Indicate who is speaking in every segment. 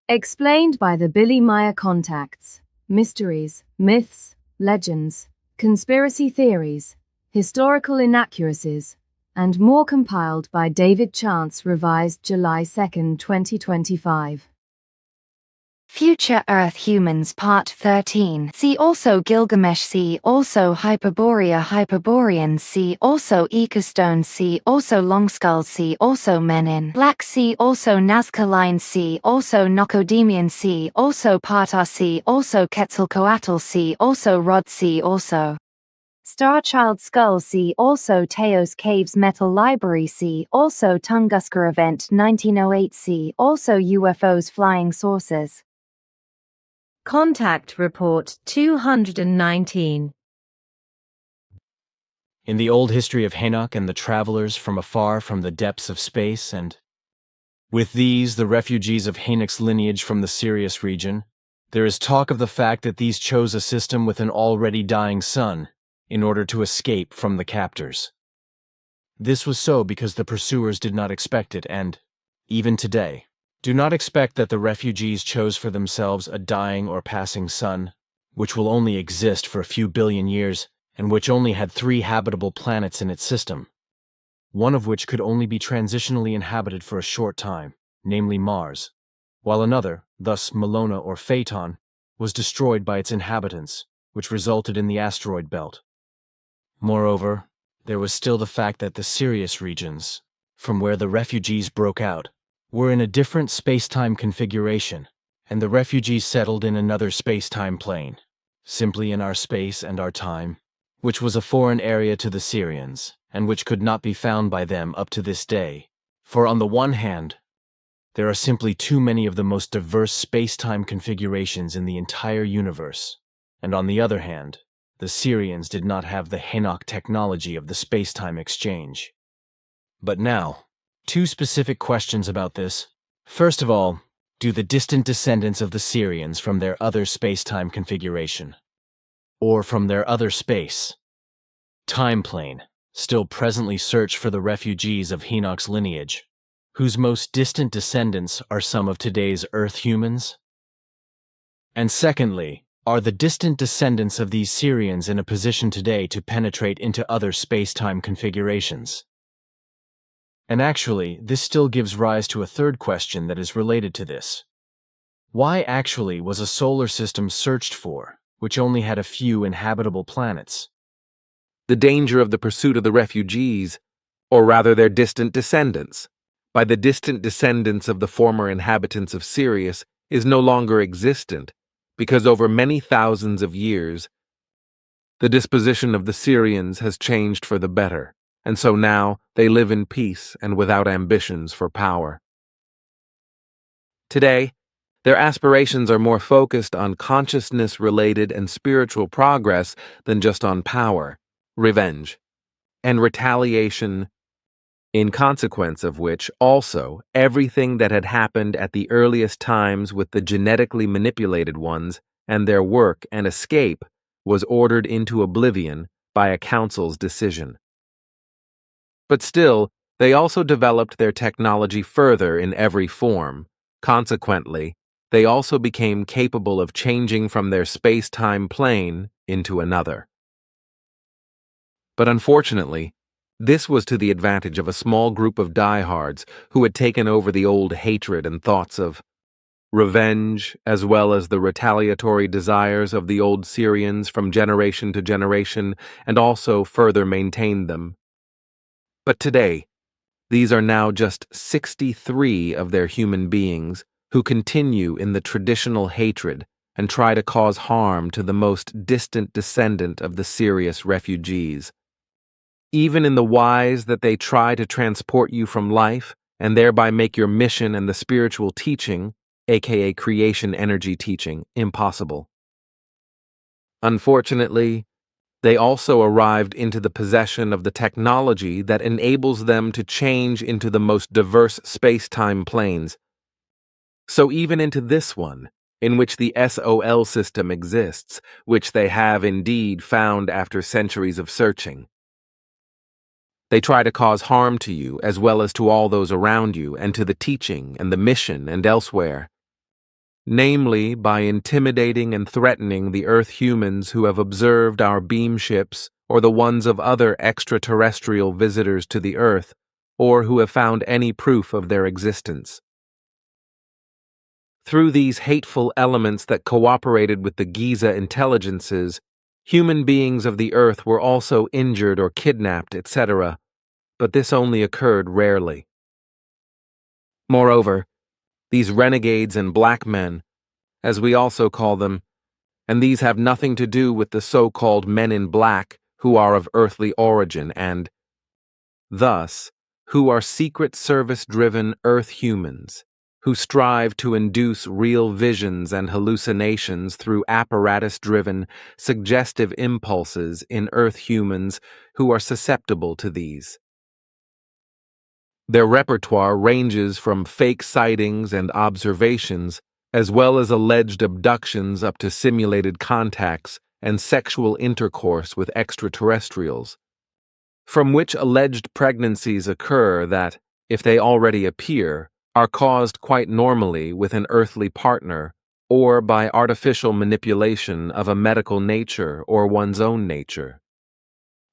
Speaker 1: Explained by the Billy Meier contacts, mysteries, myths, legends, conspiracy theories, historical inaccuracies, and more, compiled by David Chance, revised July 2, 2025.
Speaker 2: Future Earth Humans Part 13. See also Gilgamesh. See also Hyperborea, Hyperboreans. See also Ica Stones. See also Longskulls. See also Men in Black. See also Nazca Lines. See also Nokodemion. See also Ptah. See also Quetzalcoatl. See also Rod. See also Starchild Skull. See also Teos Caves Metal Library. See also Tunguska Event 1908. See also UFOs Flying Saucers.
Speaker 1: Contact Report 219.
Speaker 3: In the old history of Henok and the travelers from afar from the depths of space, and with these, the refugees of Henok's lineage from the Sirius region, there is talk of the fact that these chose a system with an already dying sun in order to escape from the captors. This was so because the pursuers did not expect it and, even today, do not expect that the refugees chose for themselves a dying or passing sun, which will only exist for a few billion years and which only had 3 habitable planets in its system, one of which could only be transitionally inhabited for a short time, namely Mars, while another, thus Melona or Phaeton, was destroyed by its inhabitants, which resulted in the asteroid belt. Moreover, there was still the fact that the Sirius regions, from where the refugees broke out, were in a different space-time configuration, and the refugees settled in another space-time plane, simply in our space and our time, which was a foreign area to the Syrians, and which could not be found by them up to this day. For on the one hand, there are simply too many of the most diverse space-time configurations in the entire universe, and on the other hand, the Syrians did not have the Henok technology of the space-time exchange. But now, 2 specific questions about this. First of all, do the distant descendants of the Syrians from their other space-time configuration, or from their other space, time plane, still presently search for the refugees of Henok's lineage, whose most distant descendants are some of today's Earth humans? And secondly, are the distant descendants of these Syrians in a position today to penetrate into other space-time configurations? And actually, this still gives rise to a third question that is related to this. Why actually was a solar system searched for, which only had a few inhabitable planets?
Speaker 4: The danger of the pursuit of the refugees, or rather their distant descendants, by the distant descendants of the former inhabitants of Sirius, is no longer existent, because over many thousands of years, the disposition of the Syrians has changed for the better, and so now they live in peace and without ambitions for power. Today, their aspirations are more focused on consciousness-related and spiritual progress than just on power, revenge, and retaliation, in consequence of which also everything that had happened at the earliest times with the genetically manipulated ones and their work and escape was ordered into oblivion by a council's decision. But still, they also developed their technology further in every form. Consequently, they also became capable of changing from their space-time plane into another. But unfortunately, this was to the advantage of a small group of diehards who had taken over the old hatred and thoughts of revenge, as well as the retaliatory desires of the old Syrians from generation to generation, and also further maintained them. But today, these are now just 63 of their human beings who continue in the traditional hatred and try to cause harm to the most distant descendant of the Sirius refugees. Even in the wise that they try to transport you from life and thereby make your mission and the spiritual teaching, aka creation energy teaching, impossible. Unfortunately, they also arrived into the possession of the technology that enables them to change into the most diverse space-time planes. So even into this one, in which the SOL system exists, which they have indeed found after centuries of searching. They try to cause harm to you as well as to all those around you and to the teaching and the mission and elsewhere. namely by intimidating and threatening the Earth humans who have observed our beam ships or the ones of other extraterrestrial visitors to the Earth, or who have found any proof of their existence. Through these hateful elements that cooperated with the Giza intelligences, human beings of the Earth were also injured or kidnapped, etc., but this only occurred rarely. Moreover, these renegades and black men, as we also call them, and these have nothing to do with the so-called men in black who are of earthly origin and, thus, who are Secret Service-driven Earth humans, who strive to induce real visions and hallucinations through apparatus-driven, suggestive impulses in Earth humans who are susceptible to these. Their repertoire ranges from fake sightings and observations, as well as alleged abductions up to simulated contacts and sexual intercourse with extraterrestrials, from which alleged pregnancies occur that, if they already appear, are caused quite normally with an earthly partner or by artificial manipulation of a medical nature or one's own nature.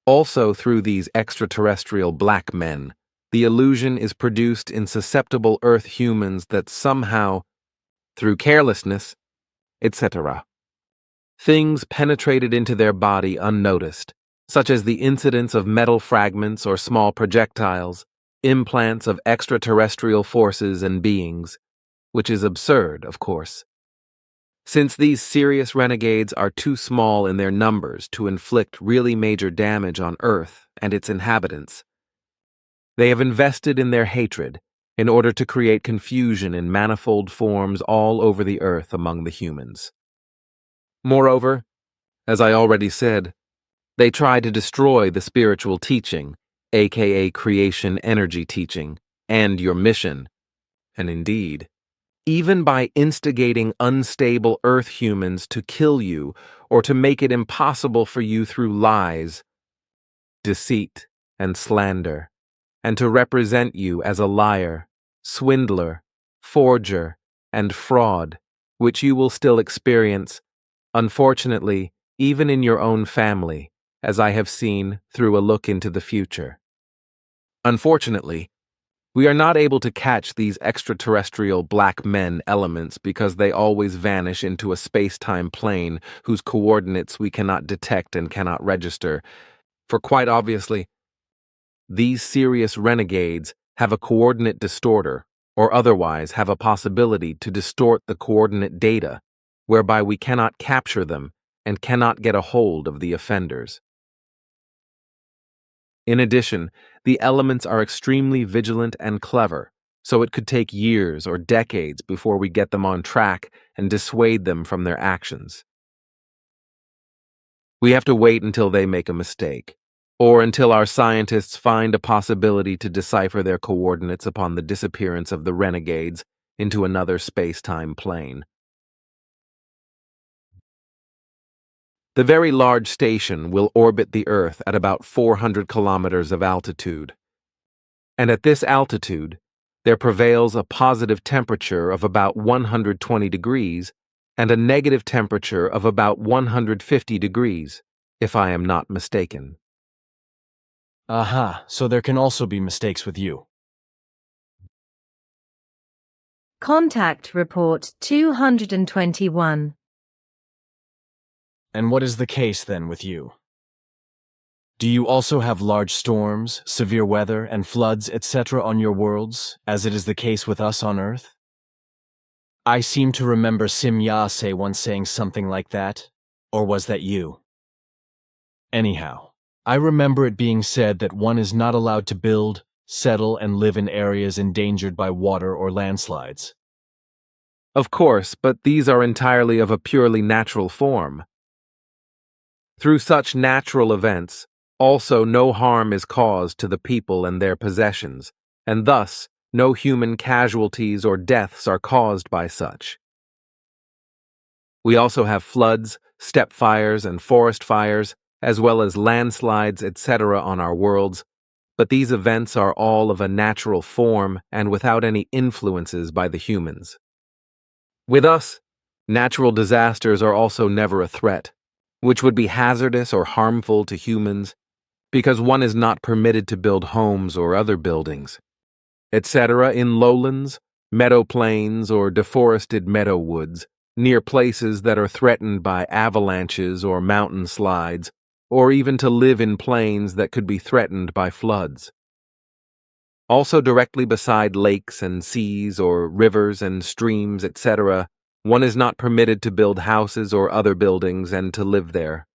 Speaker 4: Also through these extraterrestrial black men, the illusion is produced in susceptible Earth humans that somehow, through carelessness, etc., things penetrated into their body unnoticed, such as the incidence of metal fragments or small projectiles, implants of extraterrestrial forces and beings, which is absurd, of course, since these serious renegades are too small in their numbers to inflict really major damage on Earth and its inhabitants. They have invested in their hatred in order to create confusion in manifold forms all over the Earth among the humans. Moreover, as I already said, they try to destroy the spiritual teaching, aka creation energy teaching, and your mission, and indeed, even by instigating unstable Earth humans to kill you or to make it impossible for you through lies, deceit, and slander, and to represent you as a liar, swindler, forger, and fraud, which you will still experience, unfortunately, even in your own family, as I have seen through a look into the future. Unfortunately, we are not able to catch these extraterrestrial black men elements because they always vanish into a space-time plane whose coordinates we cannot detect and cannot register, for quite obviously, these serious renegades have a coordinate distorter, or otherwise have a possibility to distort the coordinate data, whereby we cannot capture them and cannot get a hold of the offenders. In addition, the elements are extremely vigilant and clever, so it could take years or decades before we get them on track and dissuade them from their actions. We have to wait until they make a mistake, or until our scientists find a possibility to decipher their coordinates upon the disappearance of the renegades into another space-time plane. The Very Large Station will orbit the Earth at about 400 kilometers of altitude. And at this altitude, there prevails a positive temperature of about 120 degrees and a negative temperature of about 150 degrees, if I am not mistaken.
Speaker 3: Aha, so there can also be mistakes with you.
Speaker 1: Contact Report 221.
Speaker 3: And what is the case then with you? Do you also have large storms, severe weather, and floods, etc. on your worlds, as it is the case with us on Earth? I seem to remember Simyase once saying something like that, or was that you? Anyhow, I remember it being said that one is not allowed to build, settle, and live in areas endangered by water or landslides.
Speaker 4: Of course, but these are entirely of a purely natural form. Through such natural events, also no harm is caused to the people and their possessions, and thus no human casualties or deaths are caused by such. We also have floods, steppe fires, and forest fires, as well as landslides, etc. on our worlds, but these events are all of a natural form and without any influences by the humans. With us, Natural disasters are also never a threat, which would be hazardous or harmful to humans because one is not permitted to build homes or other buildings, etc. in lowlands, meadow plains, or deforested meadow woods, near places that are threatened by avalanches or mountain slides, or even to live in plains that could be threatened by floods. Also directly beside lakes and seas or rivers and streams, etc., one is not permitted to build houses or other buildings and to live there.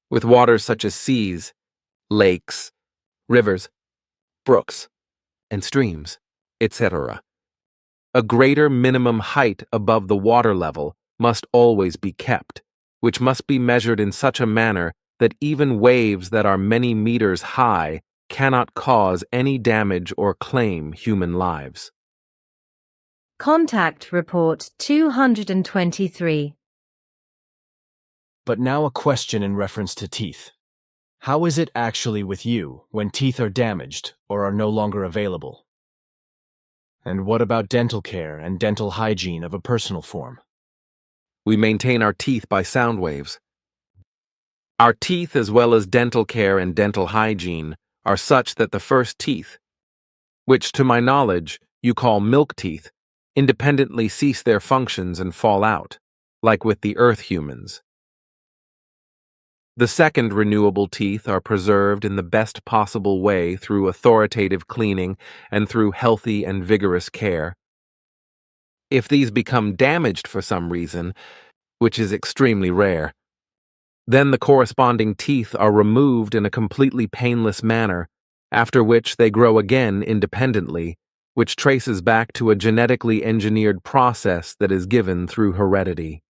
Speaker 4: With waters such as seas, lakes, rivers, brooks, and streams, etc., a greater minimum height above the water level must always be kept, which must be measured in such a manner that even waves that are many meters high cannot cause any damage or claim human lives.
Speaker 1: Contact Report 223.
Speaker 3: But now a question in reference to teeth. How is it actually with you when teeth are damaged or are no longer available? And what about dental care and dental hygiene of a personal form?
Speaker 4: We maintain our teeth by sound waves. Our teeth, as well as dental care and dental hygiene, are such that the first teeth, which to my knowledge you call milk teeth, independently cease their functions and fall out, like with the earth humans. The second renewable teeth are preserved in the best possible way through authoritative cleaning and through healthy and vigorous care. If these become damaged for some reason, which is extremely rare, then the corresponding teeth are removed in a completely painless manner, after which they grow again independently, which traces back to a genetically engineered process that is given through heredity.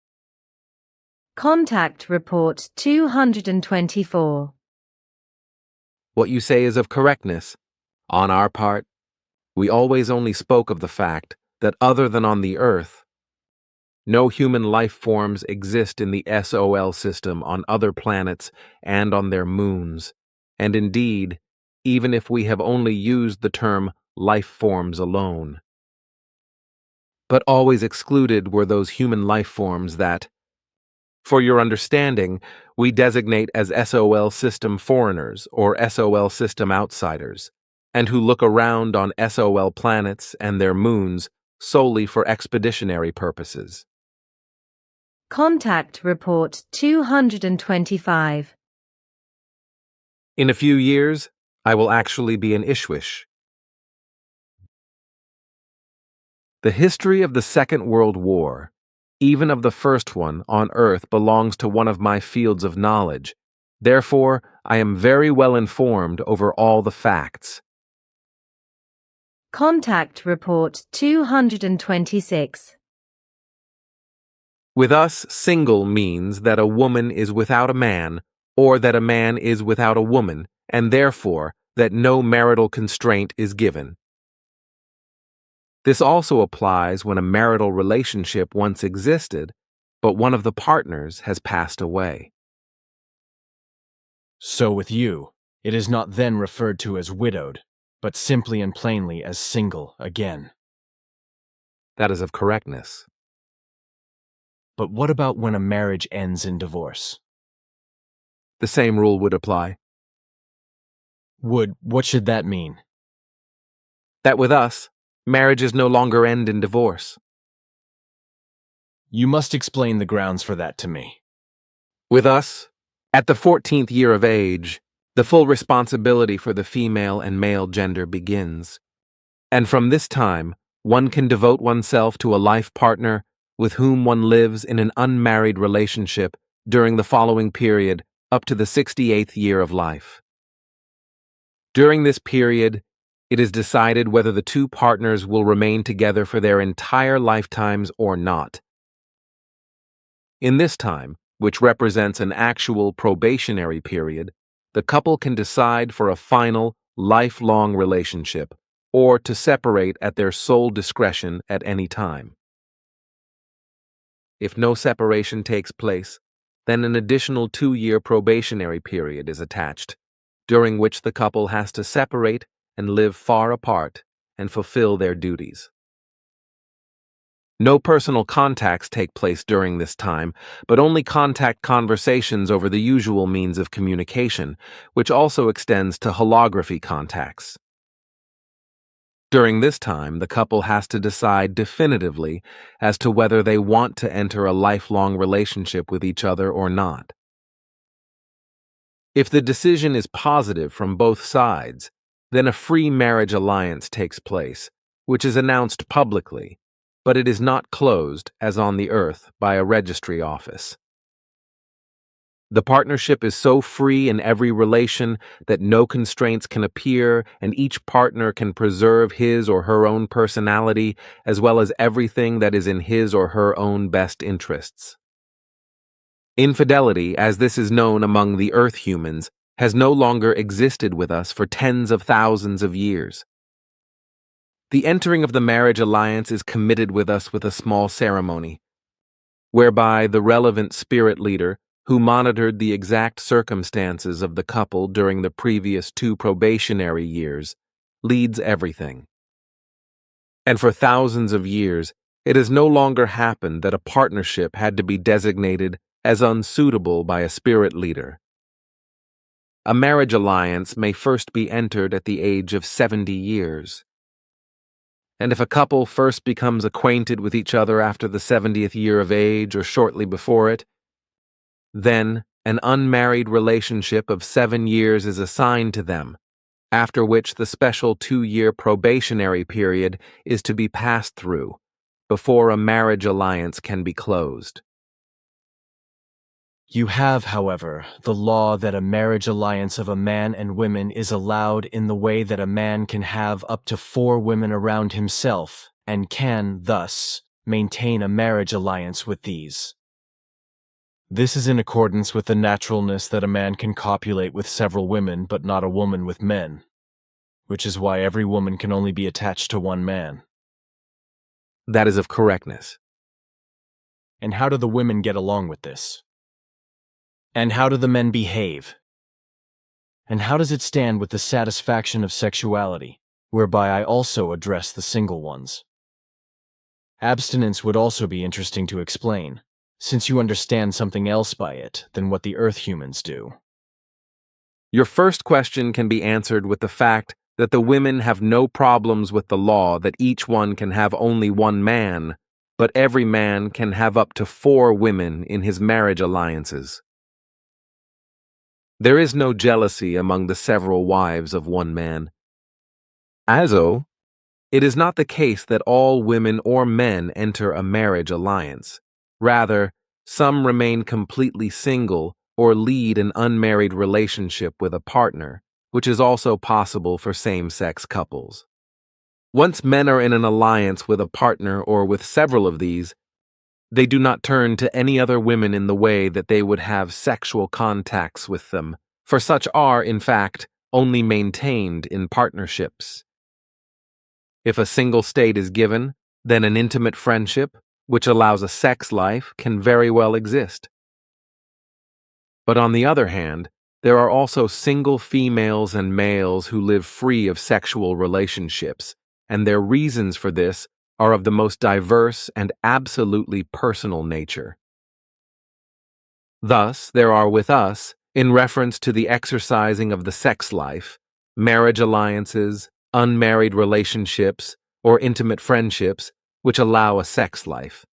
Speaker 1: Contact Report 224.
Speaker 4: What you say is of correctness. On our part, we always only spoke of the fact that other than on the Earth, no human life forms exist in the SOL system on other planets and on their moons, and indeed, even if we have only used the term life forms alone. But always excluded were those human life forms that, for your understanding, we designate as SOL system foreigners or SOL system outsiders, and who look around on SOL planets and their moons solely for expeditionary purposes.
Speaker 1: Contact Report 225.
Speaker 4: In a few years, I will actually be an Ishwish. The history of the Second World War, even of the first one on Earth, belongs to one of my fields of knowledge. Therefore, I am very well informed over all the facts.
Speaker 1: Contact Report 226.
Speaker 4: With us, single means that a woman is without a man, or that a man is without a woman, and therefore that no marital constraint is given. This also applies when a marital relationship once existed, but one of the partners has passed away.
Speaker 3: So with you, it is not then referred to as widowed, but simply and plainly as single again.
Speaker 4: That is of correctness.
Speaker 3: But what about when a marriage ends in divorce?
Speaker 4: The same rule would apply.
Speaker 3: What should that mean?
Speaker 4: That with us, marriages no longer end in divorce.
Speaker 3: You must explain the grounds for that to me.
Speaker 4: With us, at the 14th year of age, the full responsibility for the female and male gender begins. And from this time, one can devote oneself to a life partner with whom one lives in an unmarried relationship during the following period up to the 68th year of life. During this period, it is decided whether the two partners will remain together for their entire lifetimes or not. In this time, which represents an actual probationary period, the couple can decide for a final, lifelong relationship, or to separate at their sole discretion at any time. If no separation takes place, then an additional 2-year probationary period is attached, during which the couple has to separate and live far apart and fulfill their duties. No personal contacts take place during this time, but only contact conversations over the usual means of communication, which also extends to holography contacts. During this time, the couple has to decide definitively as to whether they want to enter a lifelong relationship with each other or not. If the decision is positive from both sides, then a free marriage alliance takes place, which is announced publicly, but it is not closed, as on the earth, by a registry office. The partnership is so free in every relation that no constraints can appear, and each partner can preserve his or her own personality, as well as everything that is in his or her own best interests. Infidelity, as this is known among the Earth humans, has no longer existed with us for tens of thousands of years. The entering of the marriage alliance is committed with us with a small ceremony, whereby the relevant spirit leader, who monitored the exact circumstances of the couple during the previous 2 probationary years, leads everything. And for thousands of years, it has no longer happened that a partnership had to be designated as unsuitable by a spirit leader. A marriage alliance may first be entered at the age of 70 years. And if a couple first becomes acquainted with each other after the 70th year of age or shortly before it, then an unmarried relationship of 7 years is assigned to them, after which the special 2-year probationary period is to be passed through before a marriage alliance can be closed.
Speaker 3: You have, however, the law that a marriage alliance of a man and women is allowed in the way that a man can have up to 4 women around himself and can, thus, maintain a marriage alliance with these. This is in accordance with the naturalness that a man can copulate with several women but not a woman with men, which is why every woman can only be attached to one man.
Speaker 4: That is of correctness.
Speaker 3: And how do the women get along with this? And how do the men behave? And how does it stand with the satisfaction of sexuality, whereby I also address the single ones? Abstinence would also be interesting to explain, since you understand something else by it than what the Earth humans do.
Speaker 4: Your first question can be answered with the fact that the women have no problems with the law that each one can have only one man, but every man can have up to 4 women in his marriage alliances. There is no jealousy among the several wives of one man. Also, it is not the case that all women or men enter a marriage alliance. Rather, some remain completely single or lead an unmarried relationship with a partner, which is also possible for same-sex couples. Once men are in an alliance with a partner or with several of these, they do not turn to any other women in the way that they would have sexual contacts with them, for such are, in fact, only maintained in partnerships. If a single state is given, then an intimate friendship, which allows a sex life, can very well exist. But on the other hand, there are also single females and males who live free of sexual relationships, and their reasons for this are of the most diverse and absolutely personal nature. Thus, there are with us, in reference to the exercising of the sex life, marriage alliances, unmarried relationships, or intimate friendships, which allow a sex life.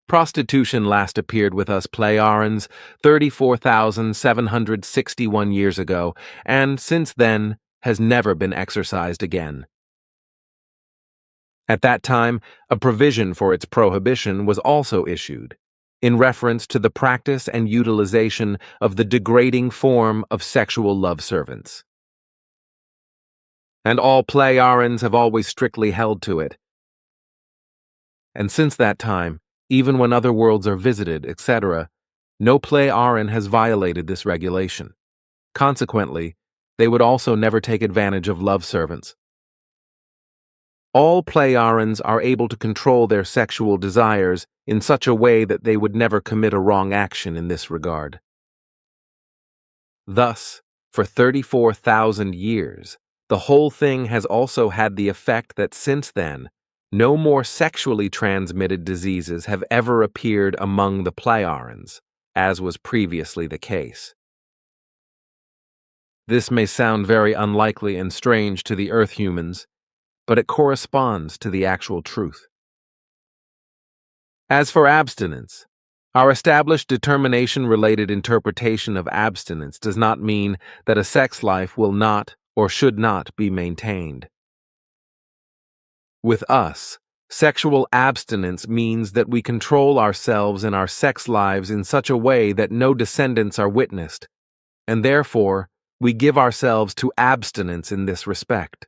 Speaker 4: Prostitution last appeared with us Pleiarans 34,761 years ago, and since then has never been exercised again. At that time, a provision for its prohibition was also issued, in reference to the practice and utilization of the degrading form of sexual love servants. And all Pleiarans have always strictly held to it. And since that time, even when other worlds are visited, etc., no Pleiaran has violated this regulation. Consequently, they would also never take advantage of love servants. All Pleiarans are able to control their sexual desires in such a way that they would never commit a wrong action in this regard. Thus, for 34,000 years, the whole thing has also had the effect that since then, no more sexually transmitted diseases have ever appeared among the Plejarians, as was previously the case. This may sound very unlikely and strange to the Earth humans, but it corresponds to the actual truth. As for abstinence, our established determination-related interpretation of abstinence does not mean that a sex life will not or should not be maintained. With us, sexual abstinence means that we control ourselves and our sex lives in such a way that no descendants are witnessed, and therefore, we give ourselves to abstinence in this respect.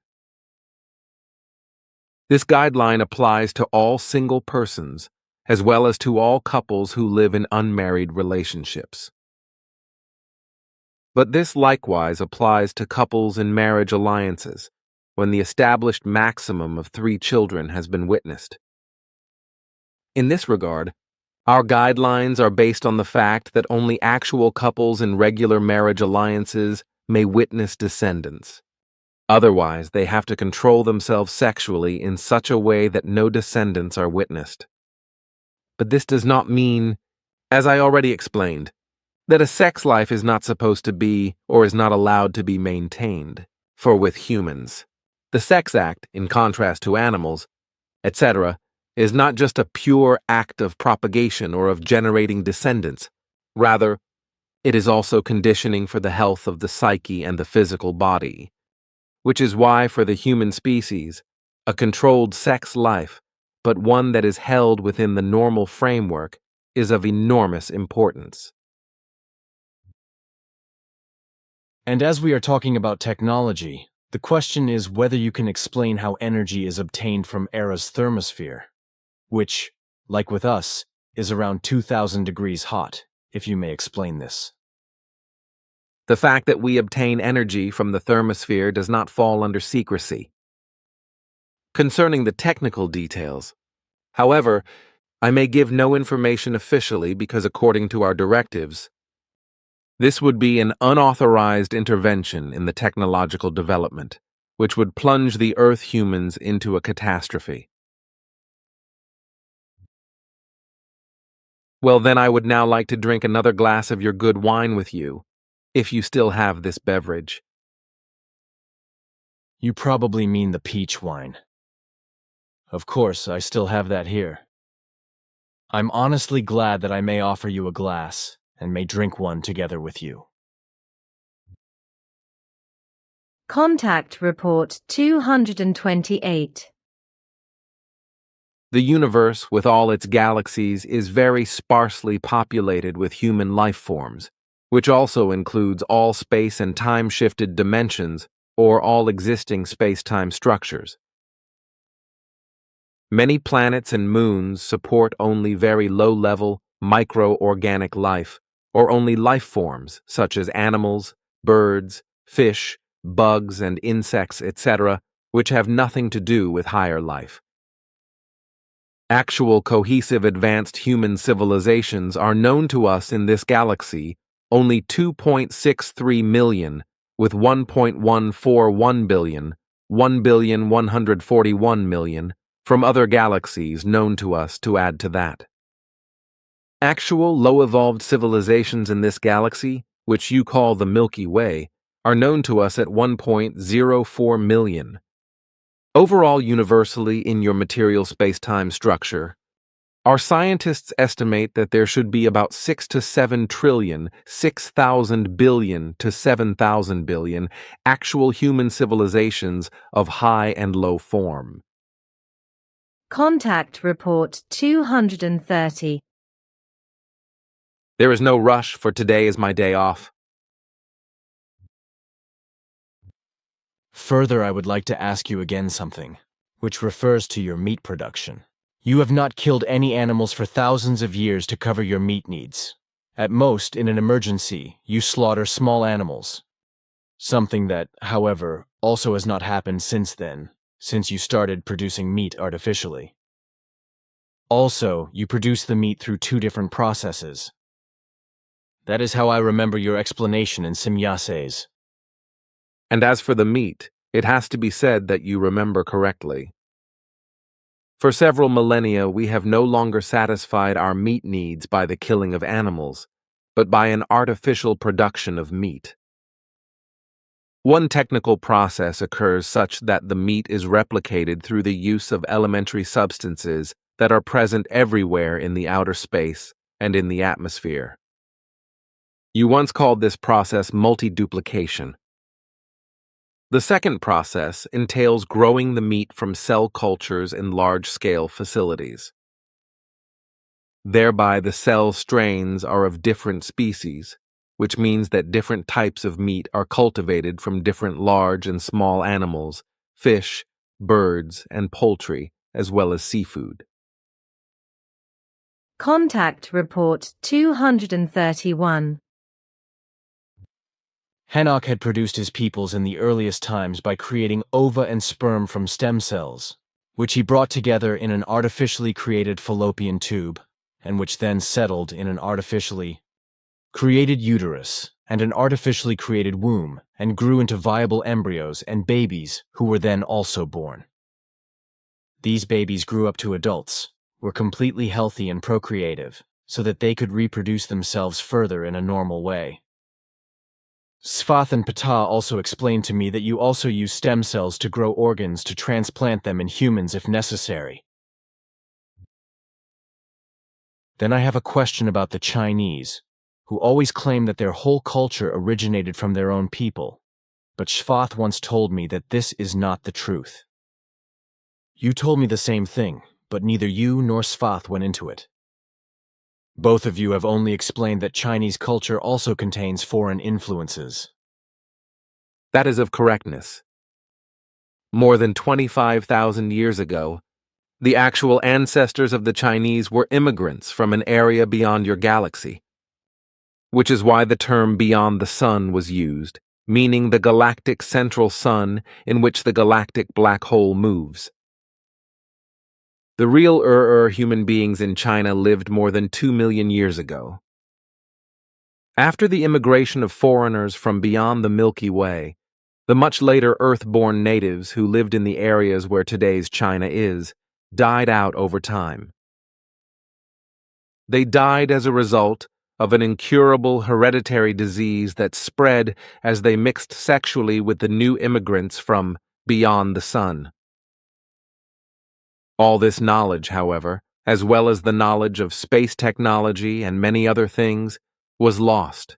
Speaker 4: This guideline applies to all single persons, as well as to all couples who live in unmarried relationships. But this likewise applies to couples in marriage alliances, when the established maximum of 3 children has been witnessed. In this regard, our guidelines are based on the fact that only actual couples in regular marriage alliances may witness descendants. Otherwise, they have to control themselves sexually in such a way that no descendants are witnessed. But this does not mean, as I already explained, that a sex life is not supposed to be or is not allowed to be maintained. For with humans, the sex act, in contrast to animals, etc., is not just a pure act of propagation or of generating descendants. Rather, it is also conditioning for the health of the psyche and the physical body, which is why for the human species, a controlled sex life, but one that is held within the normal framework, is of enormous importance.
Speaker 3: And as we are talking about technology, the question is whether you can explain how energy is obtained from Era's thermosphere, which, like with us, is around 2,000 degrees hot, if you may explain this.
Speaker 4: The fact that we obtain energy from the thermosphere does not fall under secrecy. Concerning the technical details, however, I may give no information officially because according to our directives, this would be an unauthorized intervention in the technological development, which would plunge the Earth humans into a catastrophe. Well, then I would now like to drink another glass of your good wine with you, if you still have this beverage.
Speaker 3: You probably mean the peach wine. Of course, I still have that here. I'm honestly glad that I may offer you a glass and may drink one together with you.
Speaker 1: Contact Report 228.
Speaker 4: The universe, with all its galaxies, is very sparsely populated with human life forms, which also includes all space and time-shifted dimensions or all existing space-time structures. Many planets and moons support only very low-level, micro-organic life, or only life forms such as animals, birds, fish, bugs, and insects, etc., which have nothing to do with higher life. Actual cohesive advanced human civilizations are known to us in this galaxy only 2.63 million, with 1.141 billion, 1,141 million, from other galaxies known to us to add to that. Actual low-evolved civilizations in this galaxy, which you call the Milky Way, are known to us at 1.04 million. Overall, universally in your material space-time structure, our scientists estimate that there should be about 6 to 7 trillion, 6,000 billion to 7,000 billion actual human civilizations of high and low form.
Speaker 1: Contact Report 230.
Speaker 4: There is no rush, for today is my day off.
Speaker 3: Further, I would like to ask you again something, which refers to your meat production. You have not killed any animals for thousands of years to cover your meat needs. At most, in an emergency, you slaughter small animals. Something that, however, also has not happened since then, since you started producing meat artificially. Also, you produce the meat through 2 different processes. That is how I remember your explanation in Simyases.
Speaker 4: And as for the meat, it has to be said that you remember correctly. For several millennia, we have no longer satisfied our meat needs by the killing of animals, but by an artificial production of meat. One technical process occurs such that the meat is replicated through the use of elementary substances that are present everywhere in the outer space and in the atmosphere. You once called this process multiduplication. The second process entails growing the meat from cell cultures in large-scale facilities. Thereby, the cell strains are of different species, which means that different types of meat are cultivated from different large and small animals, fish, birds, and poultry, as well as seafood.
Speaker 1: Contact Report 231.
Speaker 3: Henok had produced his peoples in the earliest times by creating ova and sperm from stem cells, which he brought together in an artificially created fallopian tube, and which then settled in an artificially created uterus and an artificially created womb, and grew into viable embryos and babies who were then also born. These babies grew up to adults, were completely healthy and procreative, so that they could reproduce themselves further in a normal way. Svath and Ptah also explained to me that you also use stem cells to grow organs to transplant them in humans if necessary. Then I have a question about the Chinese, who always claim that their whole culture originated from their own people, but Svath once told me that this is not the truth. You told me the same thing, but neither you nor Svath went into it. Both of you have only explained that Chinese culture also contains foreign influences.
Speaker 4: That is of correctness. More than 25,000 years ago, the actual ancestors of the Chinese were immigrants from an area beyond your galaxy, which is why the term beyond the sun was used, meaning the galactic central sun in which the galactic black hole moves. The real human beings in China lived more than 2 million years ago. After the immigration of foreigners from beyond the Milky Way, the much later Earth-born natives who lived in the areas where today's China is, died out over time. They died as a result of an incurable hereditary disease that spread as they mixed sexually with the new immigrants from beyond the sun. All this knowledge, however, as well as the knowledge of space technology and many other things, was lost,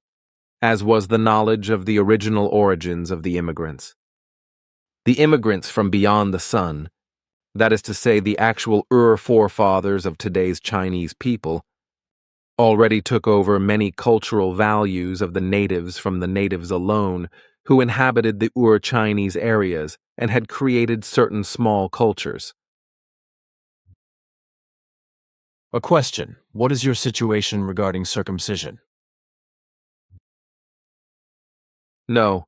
Speaker 4: as was the knowledge of the original origins of the immigrants. The immigrants from beyond the sun, that is to say the actual forefathers of today's Chinese people, already took over many cultural values of the natives from the natives alone who inhabited the Chinese areas and had created certain small cultures.
Speaker 3: A question: what is your situation regarding circumcision?
Speaker 4: No,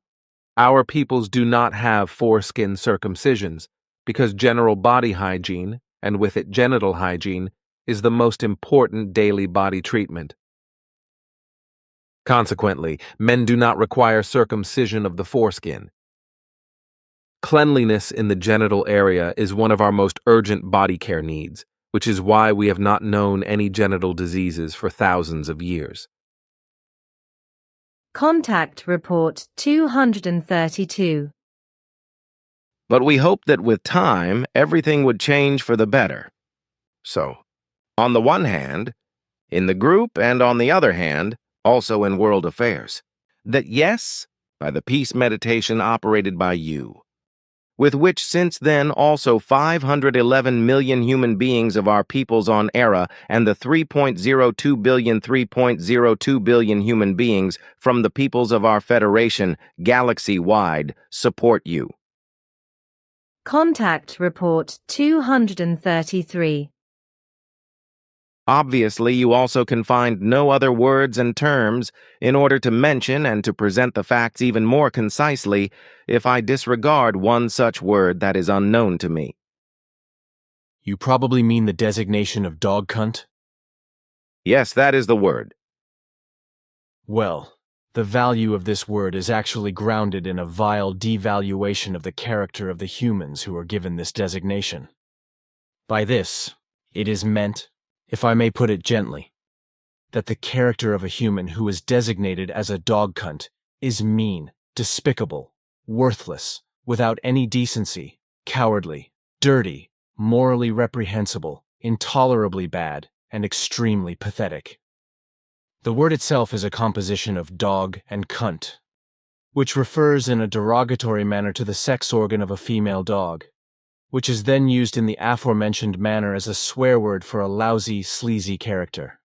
Speaker 4: our peoples do not have foreskin circumcisions because general body hygiene, and with it genital hygiene, is the most important daily body treatment. Consequently, men do not require circumcision of the foreskin. Cleanliness in the genital area is one of our most urgent body care needs, which is why we have not known any genital diseases for thousands of years.
Speaker 1: Contact Report 232.
Speaker 5: But we hoped that with time, everything would change for the better. So, on the one hand, in the group, and on the other hand, also in world affairs, that yes, by the peace meditation operated by you, with which since then also 511 million human beings of our peoples on Era and the 3.02 billion human beings from the peoples of our Federation, galaxy-wide, support you.
Speaker 1: Contact Report 233.
Speaker 5: Obviously, you also can find no other words and terms in order to mention and to present the facts even more concisely if I disregard one such word that is unknown to me.
Speaker 3: You probably mean the designation of dog cunt?
Speaker 5: Yes, that is the word.
Speaker 3: Well, the value of this word is actually grounded in a vile devaluation of the character of the humans who are given this designation. By this, it is meant, if I may put it gently, that the character of a human who is designated as a dog cunt is mean, despicable, worthless, without any decency, cowardly, dirty, morally reprehensible, intolerably bad, and extremely pathetic. The word itself is a composition of dog and cunt, which refers in a derogatory manner to the sex organ of a female dog, which is then used in the aforementioned manner as a swear word for a lousy, sleazy character.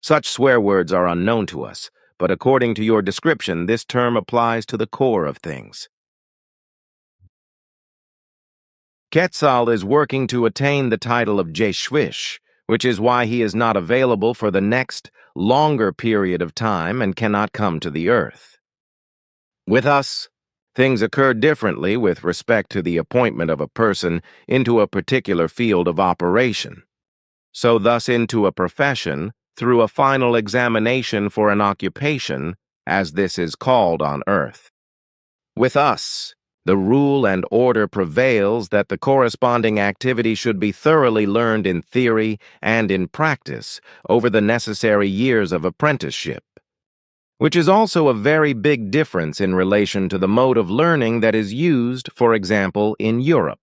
Speaker 5: Such swear words are unknown to us, but according to your description, this term applies to the core of things. Quetzal is working to attain the title of Jeshwish, which is why he is not available for the next, longer period of time and cannot come to the Earth. With us, things occur differently with respect to the appointment of a person into a particular field of operation, so thus into a profession through a final examination for an occupation, as this is called on Earth. With us, the rule and order prevails that the corresponding activity should be thoroughly learned in theory and in practice over the necessary years of apprenticeship, which is also a very big difference in relation to the mode of learning that is used, for example, in Europe.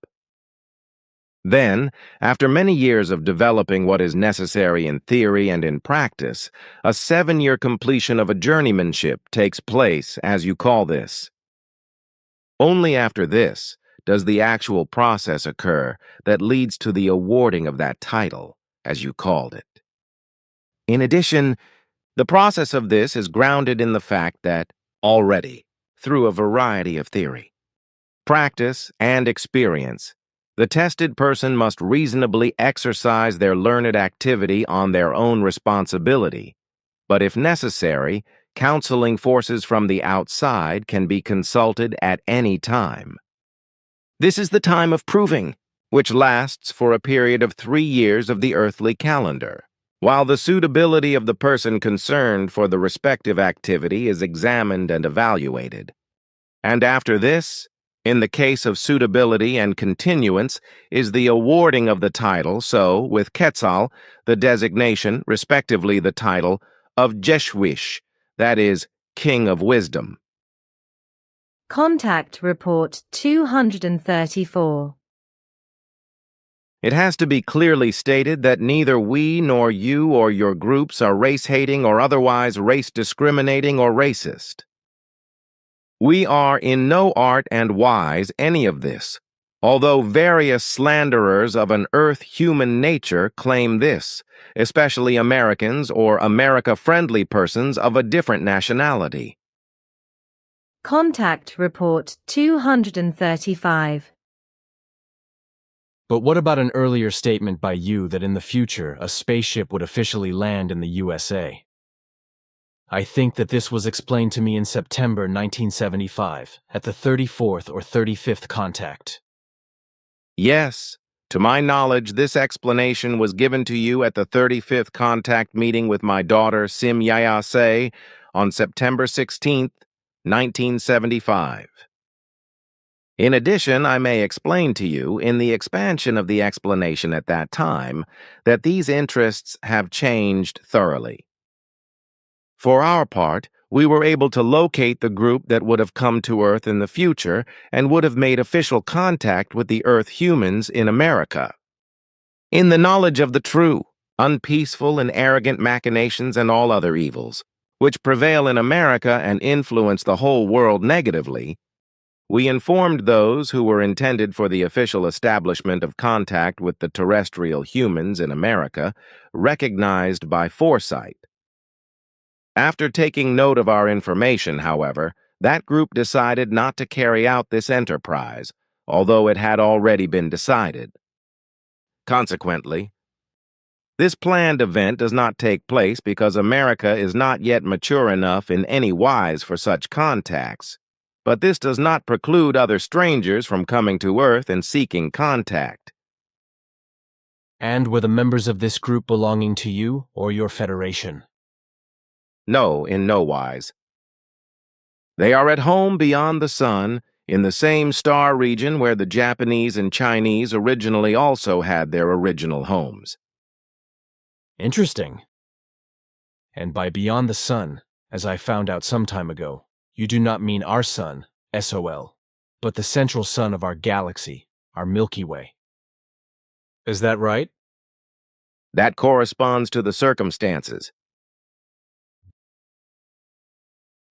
Speaker 5: Then, after many years of developing what is necessary in theory and in practice, a 7-year completion of a journeymanship takes place, as you call this. Only after this does the actual process occur that leads to the awarding of that title, as you called it. In addition, the process of this is grounded in the fact that, already, through a variety of theory, practice, and experience, the tested person must reasonably exercise their learned activity on their own responsibility, but if necessary, counseling forces from the outside can be consulted at any time. This is the time of proving, which lasts for a period of 3 years of the earthly calendar, while the suitability of the person concerned for the respective activity is examined and evaluated. And after this, in the case of suitability and continuance, is the awarding of the title, so, with Quetzal, the designation, respectively the title, of Jeshwish, that is, King of Wisdom.
Speaker 1: Contact Report 234.
Speaker 5: It has to be clearly stated that neither we nor you or your groups are race-hating or otherwise race-discriminating or racist. We are in no art and wise any of this, although various slanderers of an Earth-human nature claim this, especially Americans or America-friendly persons of a different nationality.
Speaker 1: Contact Report 235.
Speaker 3: But what about an earlier statement by you that in the future a spaceship would officially land in the USA? I think that this was explained to me in September 1975, at the 34th or 35th contact.
Speaker 5: Yes, to my knowledge, this explanation was given to you at the 35th contact meeting with my daughter Sim Yaya on September 16th, 1975. In addition, I may explain to you, in the expansion of the explanation at that time, that these interests have changed thoroughly. For our part, we were able to locate the group that would have come to Earth in the future and would have made official contact with the Earth humans in America. In the knowledge of the true, unpeaceful and arrogant machinations and all other evils, which prevail in America and influence the whole world negatively, we informed those who were intended for the official establishment of contact with the terrestrial humans in America, recognized by foresight. After taking note of our information, however, that group decided not to carry out this enterprise, although it had already been decided. Consequently, this planned event does not take place because America is not yet mature enough in any wise for such contacts, but this does not preclude other strangers from coming to Earth and seeking contact.
Speaker 3: And were the members of this group belonging to you or your federation?
Speaker 5: No, in no wise. They are at home beyond the sun, in the same star region where the Japanese and Chinese originally also had their original homes.
Speaker 3: Interesting. And by beyond the sun, as I found out some time ago, you do not mean our sun, SOL, but the central sun of our galaxy, our Milky Way. Is that right?
Speaker 5: That corresponds to the circumstances.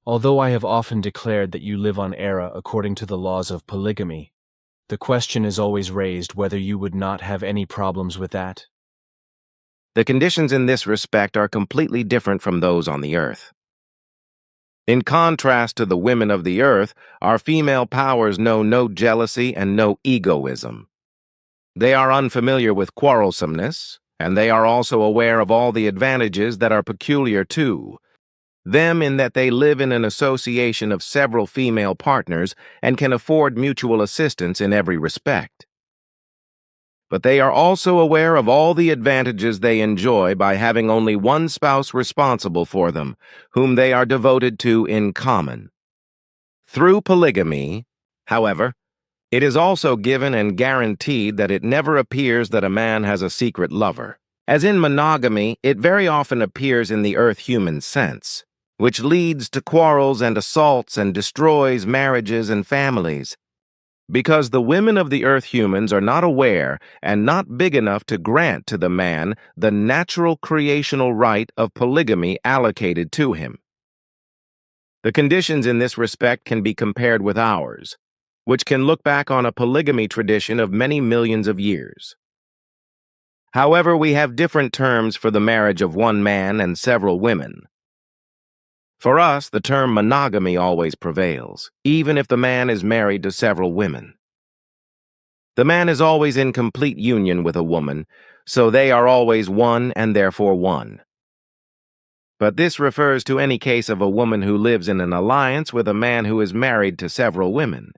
Speaker 3: Although I have often declared that you live on Era according to the laws of polygamy, the question is always raised whether you would not have any problems with that.
Speaker 5: The conditions in this respect are completely different from those on the Earth. In contrast to the women of the Earth, our female powers know no jealousy and no egoism. They are unfamiliar with quarrelsomeness, and they are also aware of all the advantages that are peculiar to them in that they live in an association of several female partners and can afford mutual assistance in every respect. But they are also aware of all the advantages they enjoy by having only one spouse responsible for them, whom they are devoted to in common. Through polygamy, however, it is also given and guaranteed that it never appears that a man has a secret lover. As in monogamy, it very often appears in the Earth-human sense, which leads to quarrels and assaults and destroys marriages and families. Because the women of the Earth humans are not aware and not big enough to grant to the man the natural creational right of polygamy allocated to him. The conditions in this respect can be compared with ours, which can look back on a polygamy tradition of many millions of years. However, we have different terms for the marriage of one man and several women. For us, the term monogamy always prevails, even if the man is married to several women. The man is always in complete union with a woman, so they are always one and therefore one. But this refers to any case of a woman who lives in an alliance with a man who is married to several women.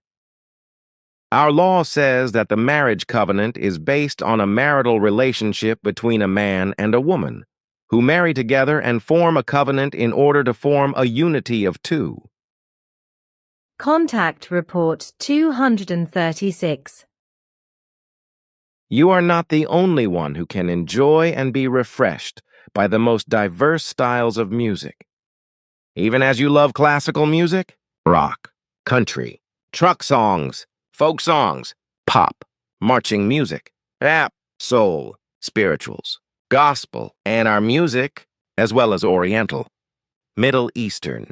Speaker 5: Our law says that the marriage covenant is based on a marital relationship between a man and a woman, who marry together and form a covenant in order to form a unity of two.
Speaker 1: Contact Report 236.
Speaker 5: You are not the only one who can enjoy and be refreshed by the most diverse styles of music. Even as you love classical music, rock, country, truck songs, folk songs, pop, marching music, rap, soul, spirituals, gospel, and our music, as well as Oriental, Middle Eastern,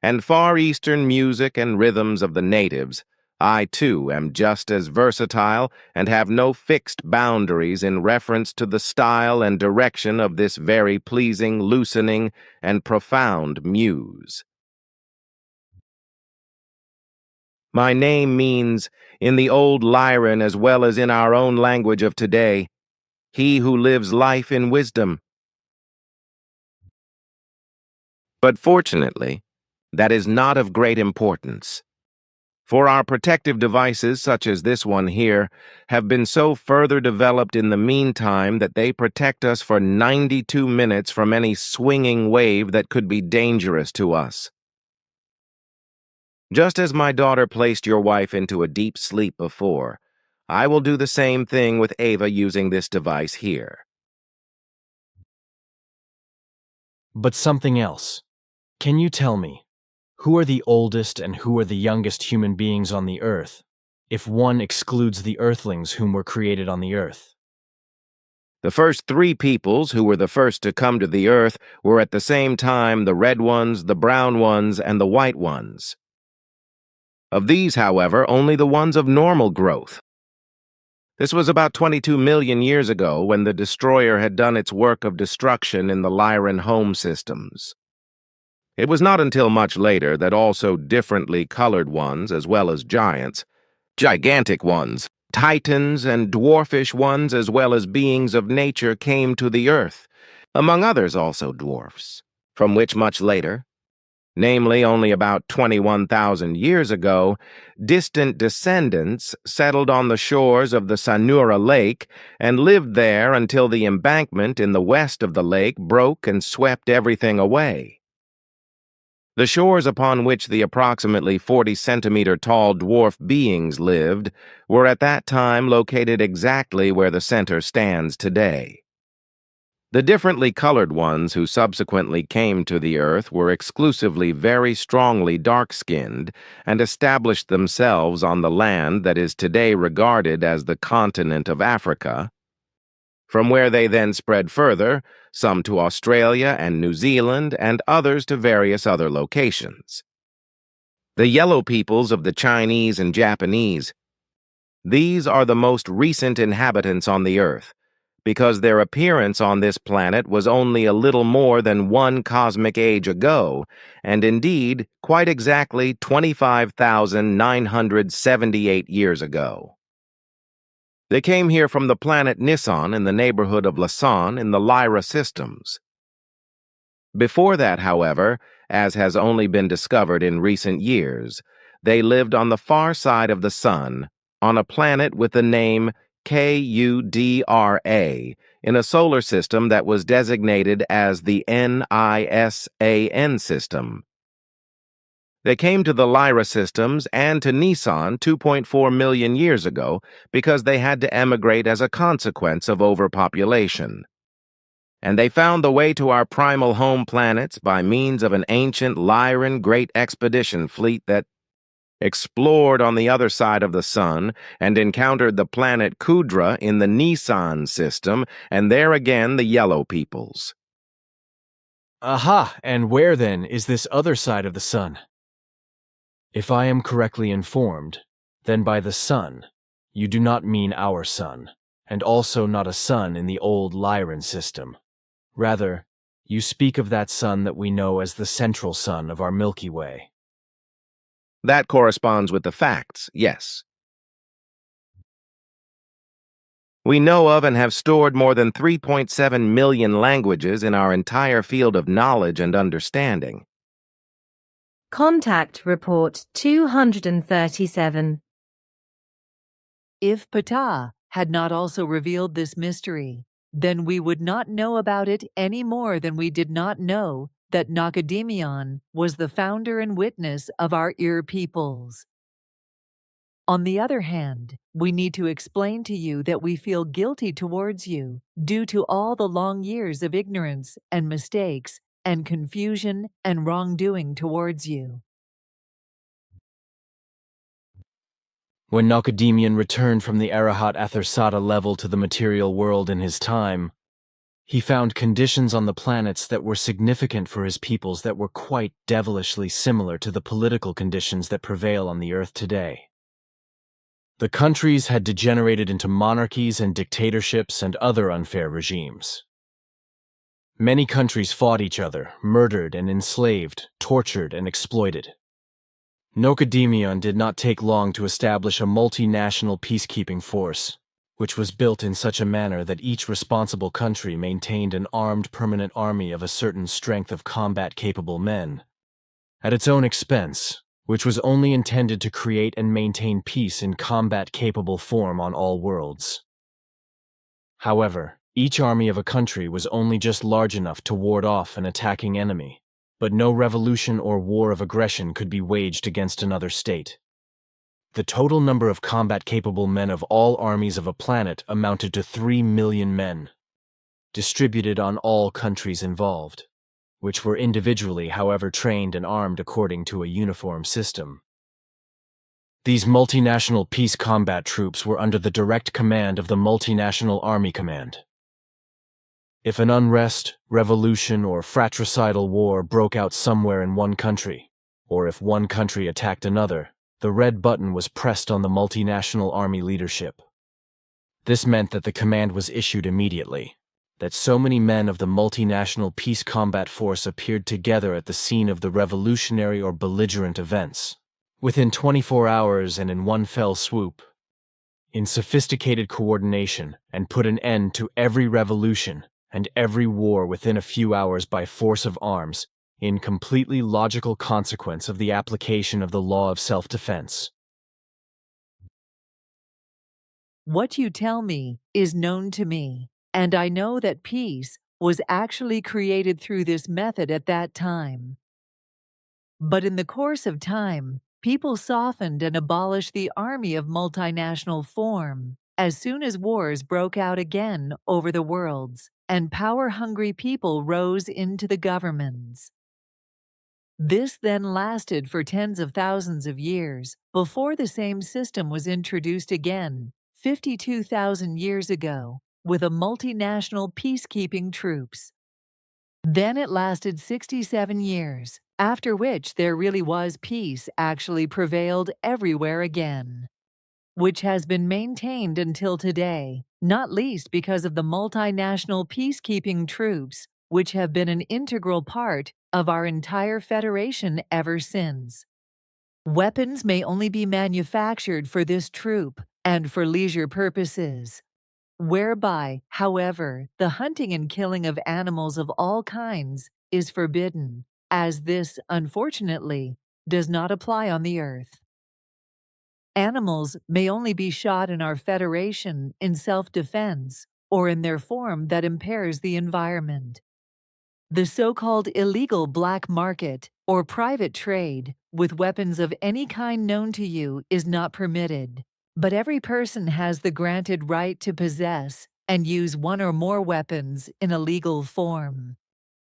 Speaker 5: and Far Eastern music and rhythms of the natives, I too am just as versatile and have no fixed boundaries in reference to the style and direction of this very pleasing, loosening, and profound muse. My name means, in the old Lyran as well as in our own language of today, he who lives life in wisdom. But fortunately, that is not of great importance. For our protective devices, such as this one here, have been so further developed in the meantime that they protect us for 92 minutes from any swinging wave that could be dangerous to us. Just as my daughter placed your wife into a deep sleep before, I will do the same thing with Ava using this device here.
Speaker 3: But something else. Can you tell me, who are the oldest and who are the youngest human beings on the Earth, if one excludes the Earthlings whom were created on the Earth?
Speaker 5: The first three peoples who were the first to come to the Earth were at the same time the red ones, the brown ones, and the white ones. Of these, however, only the ones of normal growth. This was about 22 million years ago when the destroyer had done its work of destruction in the Lyran home systems. It was not until much later that also differently colored ones, as well as giants, gigantic ones, titans, and dwarfish ones, as well as beings of nature came to the Earth, among others also dwarfs, from which much later, namely only about 21,000 years ago, distant descendants settled on the shores of the Sanura Lake and lived there until the embankment in the west of the lake broke and swept everything away. The shores upon which the approximately 40-centimeter tall dwarf beings lived were at that time located exactly where the center stands today. The differently colored ones who subsequently came to the Earth were exclusively very strongly dark-skinned and established themselves on the land that is today regarded as the continent of Africa, from where they then spread further, some to Australia and New Zealand and others to various other locations. The yellow peoples of the Chinese and Japanese, these are the most recent inhabitants on the Earth, because their appearance on this planet was only a little more than one cosmic age ago, and indeed quite exactly 25,978 years ago. They came here from the planet Nissan in the neighborhood of Lasan in the Lyra systems. Before that, however, as has only been discovered in recent years, they lived on the far side of the Sun, on a planet with the name Kudra, in a solar system that was designated as the Nisan system. They came to the Lyra systems and to Nissan 2.4 million years ago because they had to emigrate as a consequence of overpopulation. And they found the way to our primal home planets by means of an ancient Lyran Great Expedition fleet that explored on the other side of the Sun and encountered the planet Kudra in the Nisan system, and there again the yellow peoples.
Speaker 3: Aha, and where then is this other side of the Sun? If I am correctly informed, then by the Sun, you do not mean our Sun, and also not a sun in the old Lyran system. Rather, you speak of that sun that we know as the central sun of our Milky Way.
Speaker 5: That corresponds with the facts, yes. We know of and have stored more than 3.7 million languages in our entire field of knowledge and understanding.
Speaker 1: Contact Report 237.
Speaker 6: If Ptah had not also revealed this mystery, then we would not know about it any more than we did not know that Nokodemion was the founder and witness of our ear peoples. On the other hand, we need to explain to you that we feel guilty towards you due to all the long years of ignorance and mistakes and confusion and wrongdoing towards you.
Speaker 3: When Nokodemion returned from the Arahat Athersata level to the material world in his time, he found conditions on the planets that were significant for his peoples that were quite devilishly similar to the political conditions that prevail on the Earth today. The countries had degenerated into monarchies and dictatorships and other unfair regimes. Many countries fought each other, murdered and enslaved, tortured and exploited. Nokodemion did not take long to establish a multinational peacekeeping force, which was built in such a manner that each responsible country maintained an armed permanent army of a certain strength of combat-capable men, at its own expense, which was only intended to create and maintain peace in combat-capable form on all worlds. However, each army of a country was only just large enough to ward off an attacking enemy, but no revolution or war of aggression could be waged against another state. The total number of combat-capable men of all armies of a planet amounted to 3 million men, distributed on all countries involved, which were individually, however, trained and armed according to a uniform system. These multinational peace combat troops were under the direct command of the Multinational Army Command. If an unrest, revolution, or fratricidal war broke out somewhere in one country, or if one country attacked another, the red button was pressed on the multinational army leadership. This meant that the command was issued immediately, that so many men of the multinational peace combat force appeared together at the scene of the revolutionary or belligerent events, within 24 hours and in one fell swoop, in sophisticated coordination, and put an end to every revolution and every war within a few hours by force of arms, in completely logical consequence of the application of the law of self-defense.
Speaker 6: What you tell me is known to me, and I know that peace was actually created through this method at that time. But in the course of time, people softened and abolished the army of multinational form as soon as wars broke out again over the worlds, and power-hungry people rose into the governments. This then lasted for tens of thousands of years before the same system was introduced again 52,000 years ago with a multinational peacekeeping troops. Then it lasted 67 years, after which there really was peace actually prevailed everywhere again, which has been maintained until today, not least because of the multinational peacekeeping troops, which have been an integral part of our entire Federation ever since. Weapons may only be manufactured for this troop and for leisure purposes, whereby, however, the hunting and killing of animals of all kinds is forbidden, as this, unfortunately, does not apply on the Earth. Animals may only be shot in our Federation in self-defense or in their form that impairs the environment. The so-called illegal black market or private trade with weapons of any kind known to you is not permitted, but every person has the granted right to possess and use one or more weapons in a legal form.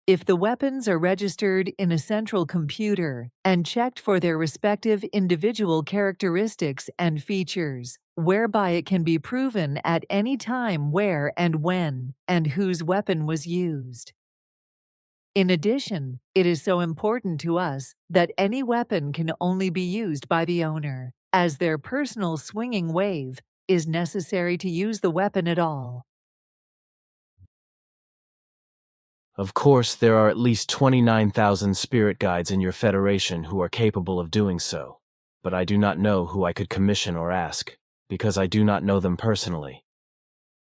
Speaker 6: If the weapons are registered in a central computer and checked for their respective individual characteristics and features, whereby it can be proven at any time where and when and whose weapon was used. In addition, it is so important to us that any weapon can only be used by the owner, as their personal swinging wave is necessary to use the weapon at all.
Speaker 3: Of course, there are at least 29,000 spirit guides in your Federation who are capable of doing so, but I do not know who I could commission or ask, because I do not know them personally.